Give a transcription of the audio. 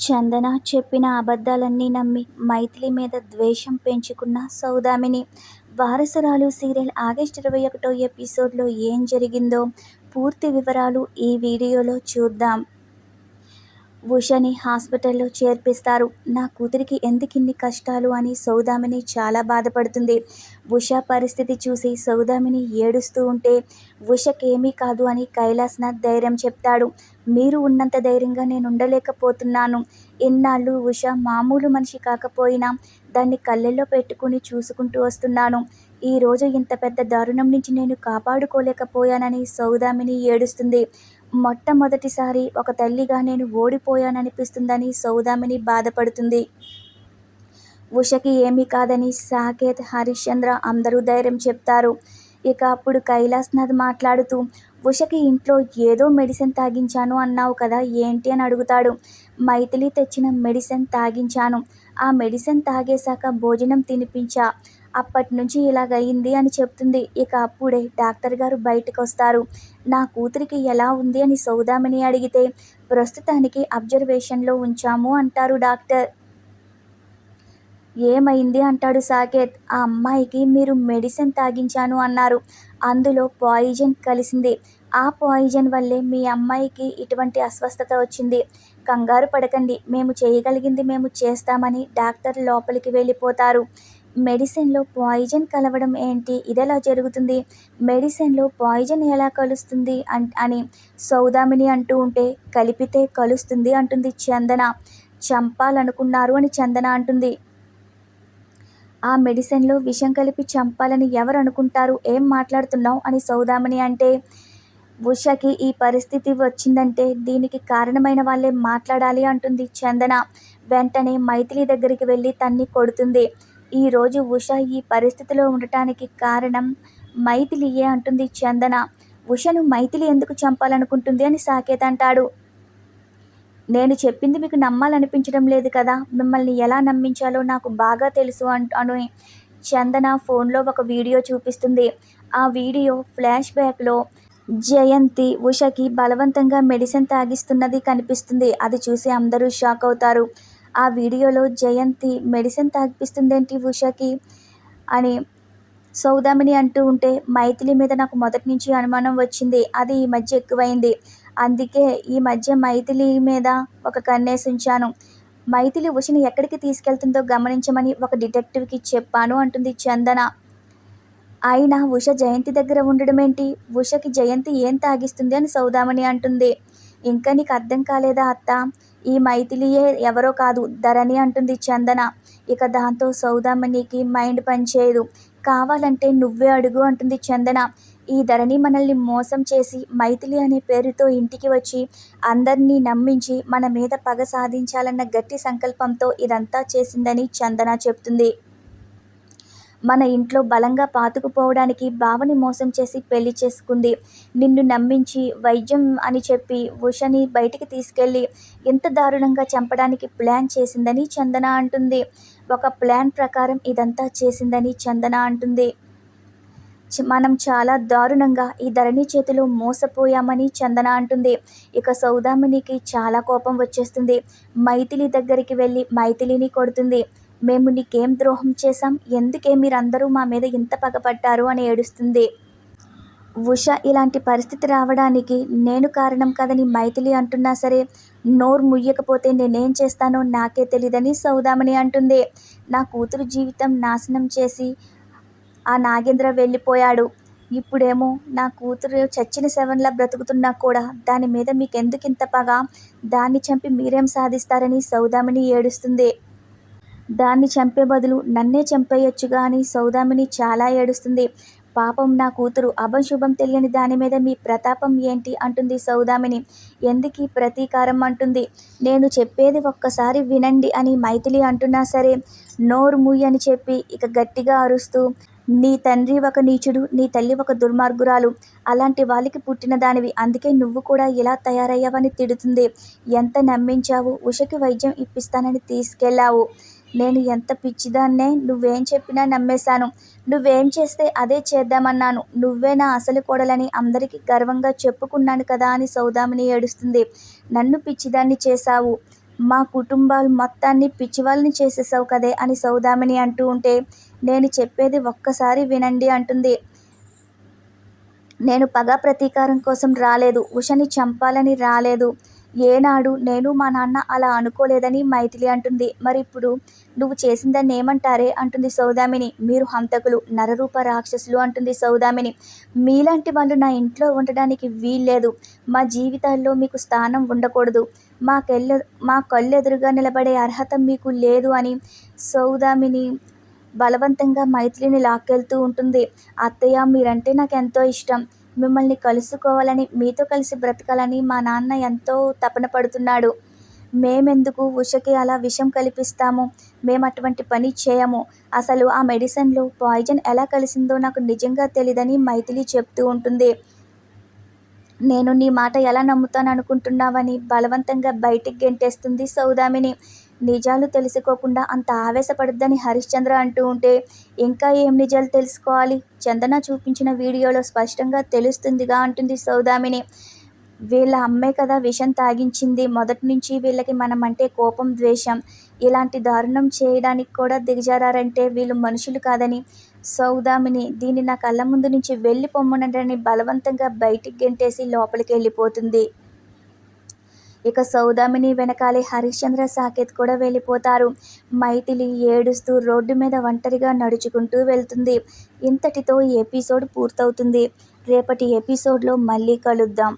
చందన చెప్పిన అబద్ధాలన్నీ నమ్మి మైథిలి మీద ద్వేషం పెంచుకున్న సౌదామిని. వారసురాలు సీరియల్ ఆగస్టు 21 ఎపిసోడ్లో ఏం జరిగిందో పూర్తి వివరాలు ఈ వీడియోలో చూద్దాం. ఉషని హాస్పిటల్లో చేర్పిస్తారు. నా కూతురికి ఎందుకిన్ని కష్టాలు అని సౌదామిని చాలా బాధపడుతుంది. ఉష పరిస్థితి చూసి సౌదామిని ఏడుస్తూ ఉంటే ఉషకేమీ కాదు అని కైలాస్నాథ్ ధైర్యం చెప్తాడు. మీరు ఉన్నంత ధైర్యంగా నేను ఉండలేకపోతున్నాను. ఇన్నాళ్ళు ఉష మామూలు మనిషి కాకపోయినా దాన్ని కళ్ళల్లో పెట్టుకుని చూసుకుంటూ వస్తున్నాను. ఈరోజు ఇంత పెద్ద దారుణం నుంచి నేను కాపాడుకోలేకపోయానని సౌదామిని ఏడుస్తుంది. మొట్టమొదటిసారి ఒక తల్లిగా నేను ఓడిపోయాననిపిస్తుందని సౌదామిని బాధపడుతుంది. ఉషకి ఏమీ కాదని సాకేత్, హరిశ్చంద్ర అందరూ ధైర్యం చెప్తారు. ఇక అప్పుడు కైలాస్నాథ్ మాట్లాడుతూ, ఉషకి ఇంట్లో ఏదో మెడిసిన్ తాగించాను అన్నావు కదా, ఏంటి అని అడుగుతాడు. మైథిలి తెచ్చిన మెడిసిన్ తాగించాను. ఆ మెడిసిన్ తాగేశాక భోజనం తినిపించా. అప్పటి నుంచి ఇలాగయింది అని చెప్తుంది. ఇక అప్పుడే డాక్టర్ గారు బయటకొస్తారు. నా కూతురికి ఎలా ఉంది అని సౌదామిని అడిగితే ప్రస్తుతానికి అబ్జర్వేషన్లో ఉంచాము అంటారు డాక్టర్. ఏమైంది అంటాడు సాకేత్. ఆ అమ్మాయికి మీరు మెడిసిన్ తాగించాను అన్నారు. అందులో పాయిజన్ కలిసింది. ఆ పాయిజన్ వల్లే మీ అమ్మాయికి ఇటువంటి అస్వస్థత వచ్చింది. కంగారు పడకండి, మేము చేయగలిగింది మేము చేస్తామని డాక్టర్ లోపలికి వెళ్ళిపోతారు. మెడిసిన్లో పాయిజన్ కలవడం ఏంటి, ఇదెలా జరుగుతుంది, మెడిసిన్లో పాయిజన్ ఎలా కలుస్తుంది అని సౌదామిని అంటూ ఉంటే కలిపితే కలుస్తుంది అంటుంది చందన. చంపాలనుకున్నారు అని చందన అంటుంది. ఆ మెడిసిన్లో విషం కలిపి చంపాలని ఎవరు అనుకుంటారు, ఏం మాట్లాడుతున్నావు అని సౌదామిని అంటే, ఉషకి ఈ పరిస్థితి వచ్చిందంటే దీనికి కారణమైన వాళ్ళే మాట్లాడాలి అంటుంది చందన. వెంటనే మైథిలి దగ్గరికి వెళ్ళి తన్ని కొడుతుంది. ఈరోజు ఉష ఈ పరిస్థితిలో ఉండటానికి కారణం మైథిలియే అంటుంది చందన. ఉషను మైథిలి ఎందుకు చంపాలనుకుంటుంది అని సాకేత్ అంటాడు. నేను చెప్పింది మీకు నమ్మాలనిపించడం లేదు కదా, మిమ్మల్ని ఎలా నమ్మించాలో నాకు బాగా తెలుసు అని చందన ఫోన్లో ఒక వీడియో చూపిస్తుంది. ఆ వీడియో ఫ్లాష్ బ్యాక్లో జయంతి ఉషకి బలవంతంగా మెడిసిన్ తాగిస్తున్నది కనిపిస్తుంది. అది చూసి అందరూ షాక్ అవుతారు. ఆ వీడియోలో జయంతి మెడిసిన్ తాగిపిస్తుందేంటి ఉషకి అని సౌదామిని అంటూ ఉంటే, మైథిలి మీద నాకు మొదటి నుంచి అనుమానం వచ్చింది. అది ఈ మధ్య ఎక్కువైంది. అందుకే ఈ మధ్య మైథిలి మీద ఒక కన్నేసి ఉంచాను. మైథిలి ఉషని ఎక్కడికి తీసుకెళ్తుందో గమనించమని ఒక డిటెక్టివ్కి చెప్పాను అంటుంది చందన. అయినా ఉష జయంతి దగ్గర ఉండడం ఏంటి, ఉషకి జయంతి ఏం తాగిస్తుంది అని సౌదామిని అంటుంది. ఇంకా నీకు అర్థం కాలేదా అత్త, ఈ మైథిలియే ఎవరో కాదు ధరణి అంటుంది చందన. ఇక దాంతో సౌదామినికి మైండ్ పనిచేయదు. కావాలంటే నువ్వే అడుగు అంటుంది చందన. ఈ ధరణి మనల్ని మోసం చేసి మైథిలి అనే పేరుతో ఇంటికి వచ్చి అందరినీ నమ్మించి మన మీద పగ సాధించాలన్న గట్టి సంకల్పంతో ఇదంతా చేసిందని చందన చెప్తుంది. మన ఇంట్లో బలంగా పాతుకుపోవడానికి బావని మోసం చేసి పెళ్లి చేసుకుంది. నిన్ను నమ్మించి వైద్యం అని చెప్పి ఉషని బయటికి తీసుకెళ్ళి ఇంత దారుణంగా చంపడానికి ప్లాన్ చేసిందని చందన అంటుంది. ఒక ప్లాన్ ప్రకారం ఇదంతా చేసిందని చందన అంటుంది. మనం చాలా దారుణంగా ఈ ధరణి చేతిలో మోసపోయామని చందన అంటుంది. ఇక సౌదామినికి చాలా కోపం వచ్చేస్తుంది. మైథిలి దగ్గరికి వెళ్ళి మైథిలిని కొడుతుంది. మేము నీకేం ద్రోహం చేశాం, ఎందుకే మీరందరూ మా మీద ఇంత పగపట్టారు అని ఏడుస్తుంది. ఉష ఇలాంటి పరిస్థితి రావడానికి నేను కారణం కదని మైథిలి అంటున్నా సరే నోరు ముయ్యకపోతే నేనేం చేస్తానో నాకే తెలీదని సౌదామిని అంటుంది. నా కూతురు జీవితం నాశనం చేసి ఆ నాగేంద్ర వెళ్ళిపోయాడు. ఇప్పుడేమో నా కూతురు చచ్చిన శవంలా బ్రతుకుతున్నా కూడా దాని మీద మీకెందుకింత పగ, దాన్ని చంపి మీరేం సాధిస్తారని సౌదామిని ఏడుస్తుంది. దాన్ని చంపే బదులు నన్నే చంపేయొచ్చుగా అని సౌదామిని చాలా ఏడుస్తుంది. పాపం నా కూతురు, అభంశుభం తెలియని దాని మీద మీ ప్రతాపం ఏంటి అంటుంది సౌదామిని. ఎందుకీ ప్రతీకారం అంటుంది. నేను చెప్పేది ఒక్కసారి వినండి అని మైథిలి అంటున్నా సరే నోరు మూయ్ అని చెప్పి ఇక గట్టిగా అరుస్తూ, నీ తండ్రి ఒక నీచుడు, నీ తల్లి ఒక దుర్మార్గురాలు, అలాంటి వాళ్ళకి పుట్టిన దానివి, అందుకే నువ్వు కూడా ఇలా తయారయ్యావని తిడుతుంది. ఎంత నమ్మించావు, ఉషకి వైద్యం ఇప్పిస్తానని తీసుకెళ్ళావు. నేను ఎంత పిచ్చిదాన్నే, నువ్వేం చెప్పినా నమ్మేశాను. నువ్వేం చేస్తే అదే చేద్దామన్నాను. నువ్వే నా అసలు కోడలని అందరికీ గర్వంగా చెప్పుకున్నాను కదా అని సౌదామిని ఏడుస్తుంది. నన్ను పిచ్చిదాన్ని చేశావు, మా కుటుంబాలు మొత్తాన్ని పిచ్చివాళ్ళని చేసేసావు కదే అని సౌదామిని అంటూ ఉంటే, నేను చెప్పేది ఒక్కసారి వినండి అంటుంది. నేను పగ ప్రతీకారం కోసం రాలేదు. ఉషని చంపాలని రాలేదు. ఏనాడు నేను మా నాన్న అలా అనుకోలేదని మైథిలి అంటుంది. మరిప్పుడు నువ్వు చేసిందాన్ని ఏమంటారే అంటుంది సౌదామిని. మీరు హంతకులు, నరరూప రాక్షసులు అంటుంది సౌదామిని. మీలాంటి వాళ్ళు నా ఇంట్లో ఉండడానికి వీల్లేదు. మా జీవితాల్లో మీకు స్థానం ఉండకూడదు. మా కళ్ళెదురుగా నిలబడే అర్హత మీకు లేదు అని సౌదామిని బలవంతంగా మైథిలిని లాక్కెళ్తూ ఉంటుంది. అత్తయ్య, మీరంటే నాకెంతో ఇష్టం. మిమ్మల్ని కలుసుకోవాలని, మీతో కలిసి బ్రతకాలని మా నాన్న ఎంతో తపన పడుతున్నాడు. మేమెందుకు ఉషకి అలా విషం కల్పిస్తాము? మేమటువంటి పని చేయము. అసలు ఆ మెడిసిన్లో పాయిజన్ ఎలా కలిసిందో నాకు నిజంగా తెలీదని మైథిలి చెప్తూ ఉంటుంది. నేను నీ మాట ఎలా నమ్ముతాననుకుంటున్నావని బలవంతంగా బయటికి గెంటేస్తుంది సౌదామిని. నిజాలు తెలుసుకోకుండా అంత ఆవేశపడొద్దని హరిశ్చంద్ర అంటూ ఉంటే, ఇంకా ఏం నిజాలు తెలుసుకోవాలి? చందన చూపించిన వీడియోలో స్పష్టంగా తెలుస్తుందిగా అంటుంది సౌదామిని. వీళ్ళ అమ్మే కదా విషం తాగించింది. మొదటి నుంచి వీళ్ళకి మనమంటే కోపం, ద్వేషం. ఇలాంటి దారుణం చేయడానికి కూడా దిగజారారంటే వీళ్ళు మనుషులు కాదని సౌదామిని దీన్ని నా కళ్ళ ముందు నుంచి వెళ్ళి పొమ్మనండి బలవంతంగా బయటికి గెంటేసి లోపలికి వెళ్ళిపోతుంది. ఇక సౌదామిని వెనకాలే హరిశ్చంద్ర, సాకేత్ కూడా వెళ్ళిపోతారు. మైథిలి ఏడుస్తూ రోడ్డు మీద ఒంటరిగా నడుచుకుంటూ వెళ్తుంది. ఇంతటితో ఈ ఎపిసోడ్ పూర్తవుతుంది. రేపటి ఎపిసోడ్లో మళ్ళీ కలుద్దాం.